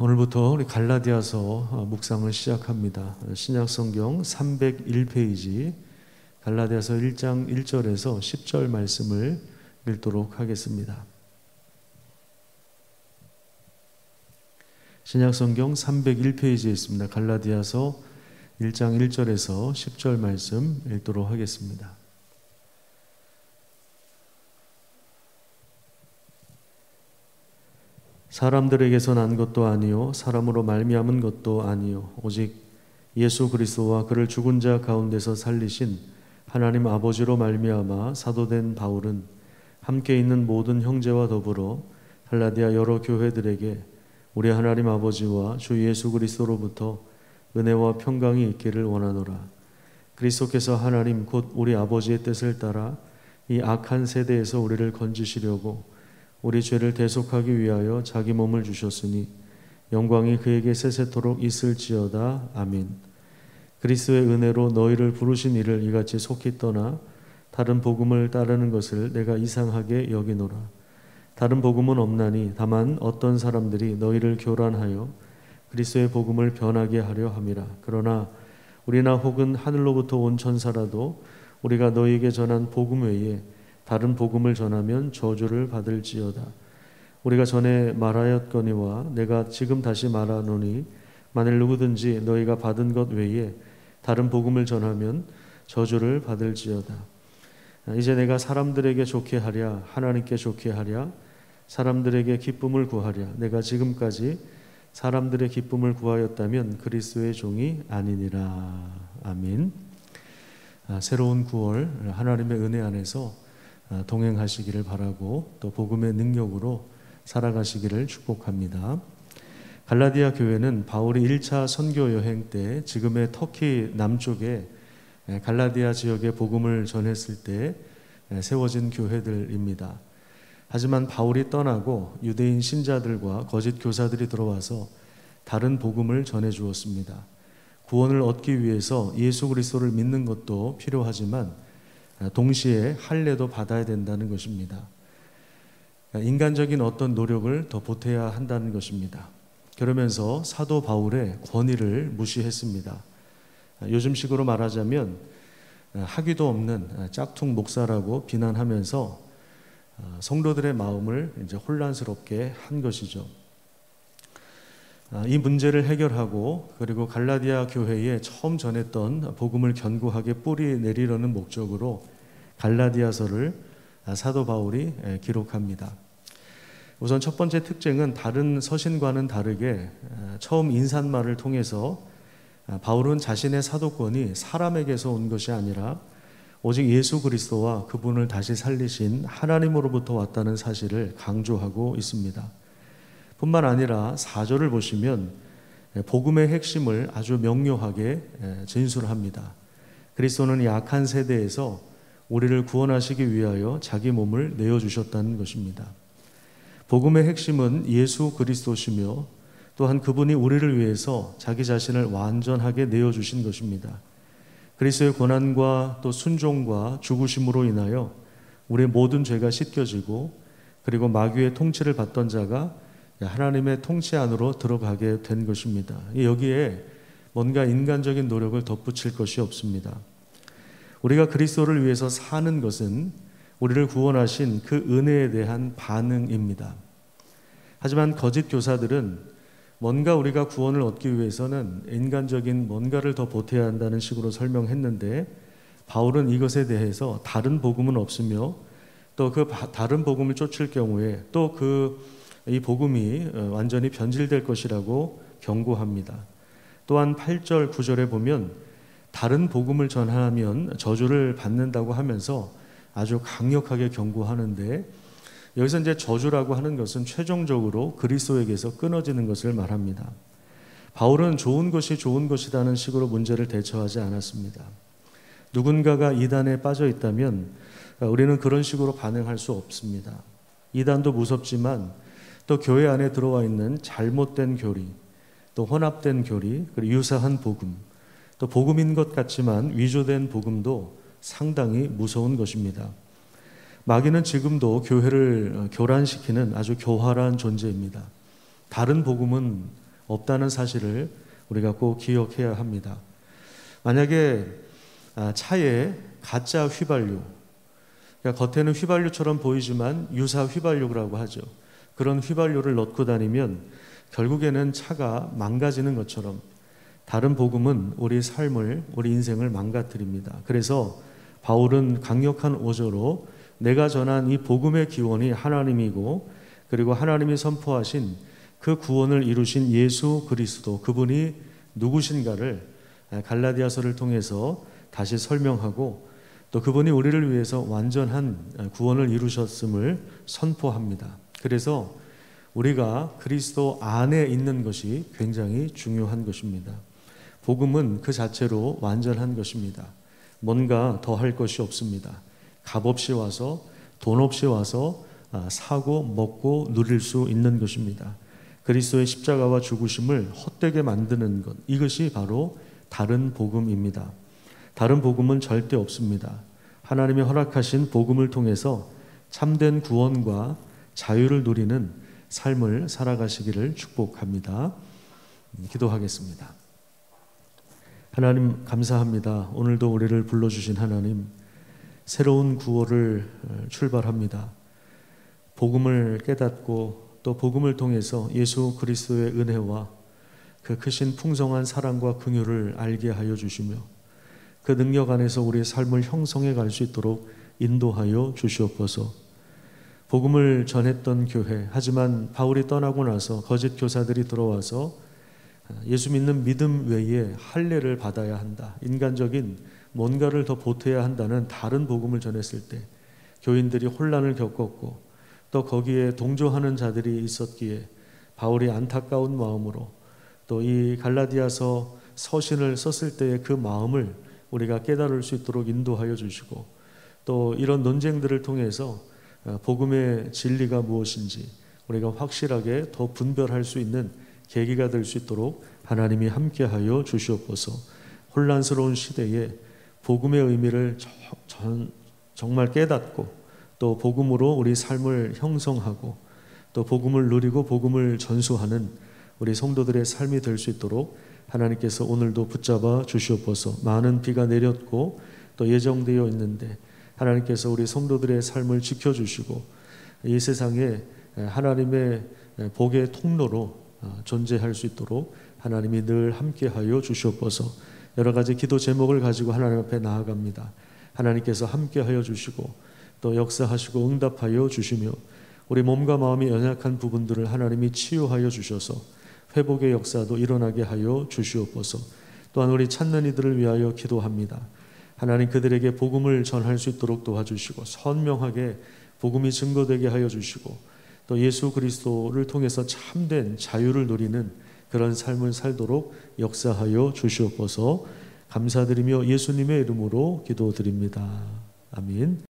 오늘부터 우리 갈라디아서 묵상을 시작합니다. 신약성경 301페이지 갈라디아서 1장 1절에서 10절 말씀을 읽도록 하겠습니다. 신약성경 301페이지에 있습니다. 갈라디아서 1장 1절에서 10절 말씀 읽도록 하겠습니다. 사람들에게서 난 것도 아니요 사람으로 말미암은 것도 아니요 오직 예수 그리스도와 그를 죽은 자 가운데서 살리신 하나님 아버지로 말미암아 사도된 바울은 함께 있는 모든 형제와 더불어 갈라디아 여러 교회들에게 우리 하나님 아버지와 주 예수 그리스도로부터 은혜와 평강이 있기를 원하노라. 그리스도께서 하나님 곧 우리 아버지의 뜻을 따라 이 악한 세대에서 우리를 건지시려고 우리 죄를 대속하기 위하여 자기 몸을 주셨으니 영광이 그에게 세세토록 있을지어다. 아멘. 그리스도의 은혜로 너희를 부르신 이를 이같이 속히 떠나 다른 복음을 따르는 것을 내가 이상하게 여기노라. 다른 복음은 없나니 다만 어떤 사람들이 너희를 교란하여 그리스도의 복음을 변하게 하려 함이라. 그러나 우리나 혹은 하늘로부터 온 천사라도 우리가 너희에게 전한 복음 외에 다른 복음을 전하면 저주를 받을지어다. 우리가 전에 말하였거니와 내가 지금 다시 말하노니 만일 누구든지 너희가 받은 것 외에 다른 복음을 전하면 저주를 받을지어다. 이제 내가 사람들에게 좋게 하랴 하나님께 좋게 하랴 사람들에게 기쁨을 구하랴 내가 지금까지 사람들의 기쁨을 구하였다면 그리스도의 종이 아니니라. 아멘. 새로운 9월 하나님의 은혜 안에서 동행하시기를 바라고 또 복음의 능력으로 살아가시기를 축복합니다. 갈라디아 교회는 바울이 1차 선교 여행 때 지금의 터키 남쪽에 갈라디아 지역에 복음을 전했을 때 세워진 교회들입니다. 하지만 바울이 떠나고 유대인 신자들과 거짓 교사들이 들어와서 다른 복음을 전해 주었습니다. 구원을 얻기 위해서 예수 그리스도를 믿는 것도 필요하지만 동시에 할례도 받아야 된다는 것입니다. 인간적인 어떤 노력을 더 보태야 한다는 것입니다. 그러면서 사도 바울의 권위를 무시했습니다. 요즘식으로 말하자면 학위도 없는 짝퉁 목사라고 비난하면서 성도들의 마음을 이제 혼란스럽게 한 것이죠. 이 문제를 해결하고 그리고 갈라디아 교회에 처음 전했던 복음을 견고하게 뿌리 내리려는 목적으로 갈라디아서를 사도 바울이 기록합니다. 우선 첫 번째 특징은 다른 서신과는 다르게 처음 인사말을 통해서 바울은 자신의 사도권이 사람에게서 온 것이 아니라 오직 예수 그리스도와 그분을 다시 살리신 하나님으로부터 왔다는 사실을 강조하고 있습니다. 뿐만 아니라 4절을 보시면 복음의 핵심을 아주 명료하게 진술합니다. 그리스도는 이 악한 세대에서 우리를 구원하시기 위하여 자기 몸을 내어주셨다는 것입니다. 복음의 핵심은 예수 그리스도시며 또한 그분이 우리를 위해서 자기 자신을 완전하게 내어주신 것입니다. 그리스도의 고난과 또 순종과 죽으심으로 인하여 우리의 모든 죄가 씻겨지고 그리고 마귀의 통치를 받던 자가 하나님의 통치 안으로 들어가게 된 것입니다. 여기에 뭔가 인간적인 노력을 덧붙일 것이 없습니다. 우리가 그리스도를 위해서 사는 것은 우리를 구원하신 그 은혜에 대한 반응입니다. 하지만 거짓 교사들은 뭔가 우리가 구원을 얻기 위해서는 인간적인 뭔가를 더 보태야 한다는 식으로 설명했는데 바울은 이것에 대해서 다른 복음은 없으며 또 그 다른 복음을 쫓을 경우에 또 이 복음이 완전히 변질될 것이라고 경고합니다. 또한 8절 9절에 보면 다른 복음을 전하면 저주를 받는다고 하면서 아주 강력하게 경고하는데 여기서 이제 저주라고 하는 것은 최종적으로 그리스도에게서 끊어지는 것을 말합니다. 바울은 좋은 것이 좋은 것이라는 식으로 문제를 대처하지 않았습니다. 누군가가 이단에 빠져 있다면 우리는 그런 식으로 반응할 수 없습니다. 이단도 무섭지만 또 교회 안에 들어와 있는 잘못된 교리, 또 혼합된 교리, 그리고 유사한 복음, 또 복음인 것 같지만 위조된 복음도 상당히 무서운 것입니다. 마귀는 지금도 교회를 교란시키는 아주 교활한 존재입니다. 다른 복음은 없다는 사실을 우리가 꼭 기억해야 합니다. 만약에 차에 가짜 휘발유, 그러니까 겉에는 휘발유처럼 보이지만 유사 휘발유라고 하죠. 그런 휘발유를 넣고 다니면 결국에는 차가 망가지는 것처럼 다른 복음은 우리 삶을, 우리 인생을 망가뜨립니다. 그래서 바울은 강력한 어조로 내가 전한 이 복음의 기원이 하나님이고, 그리고 하나님이 선포하신 그 구원을 이루신 예수 그리스도, 그분이 누구신가를 갈라디아서를 통해서 다시 설명하고, 또 그분이 우리를 위해서 완전한 구원을 이루셨음을 선포합니다. 그래서 우리가 그리스도 안에 있는 것이 굉장히 중요한 것입니다. 복음은 그 자체로 완전한 것입니다. 뭔가 더 할 것이 없습니다. 값 없이 와서, 돈 없이 와서 사고 먹고 누릴 수 있는 것입니다. 그리스도의 십자가와 죽으심을 헛되게 만드는 것, 이것이 바로 다른 복음입니다. 다른 복음은 절대 없습니다. 하나님이 허락하신 복음을 통해서 참된 구원과 자유를 누리는 삶을 살아가시기를 축복합니다. 기도하겠습니다. 하나님 감사합니다. 오늘도 우리를 불러주신 하나님, 새로운 구호를 출발합니다. 복음을 깨닫고 또 복음을 통해서 예수 그리스도의 은혜와 그 크신 풍성한 사랑과 긍휼을 알게 하여 주시며 그 능력 안에서 우리의 삶을 형성해 갈 수 있도록 인도하여 주시옵소서. 복음을 전했던 교회, 하지만 바울이 떠나고 나서 거짓 교사들이 들어와서 예수 믿는 믿음 외에 할례를 받아야 한다, 인간적인 뭔가를 더 보태야 한다는 다른 복음을 전했을 때 교인들이 혼란을 겪었고, 또 거기에 동조하는 자들이 있었기에 바울이 안타까운 마음으로 또 이 갈라디아서 서신을 썼을 때의 그 마음을 우리가 깨달을 수 있도록 인도하여 주시고, 또 이런 논쟁들을 통해서 복음의 진리가 무엇인지 우리가 확실하게 더 분별할 수 있는 계기가 될 수 있도록 하나님이 함께하여 주시옵소서. 혼란스러운 시대에 복음의 의미를 정말 깨닫고 또 복음으로 우리 삶을 형성하고 또 복음을 누리고 복음을 전수하는 우리 성도들의 삶이 될 수 있도록 하나님께서 오늘도 붙잡아 주시옵소서. 많은 비가 내렸고 또 예정되어 있는데 하나님께서 우리 성도들의 삶을 지켜주시고 이 세상에 하나님의 복의 통로로 존재할 수 있도록 하나님이 늘 함께하여 주시옵소서. 여러 가지 기도 제목을 가지고 하나님 앞에 나아갑니다. 하나님께서 함께하여 주시고 또 역사하시고 응답하여 주시며 우리 몸과 마음이 연약한 부분들을 하나님이 치유하여 주셔서 회복의 역사도 일어나게 하여 주시옵소서. 또한 우리 찾는 이들을 위하여 기도합니다. 하나님 그들에게 복음을 전할 수 있도록 도와주시고 선명하게 복음이 증거되게 하여 주시고 또 예수 그리스도를 통해서 참된 자유를 누리는 그런 삶을 살도록 역사하여 주시옵소서. 감사드리며 예수님의 이름으로 기도드립니다. 아멘.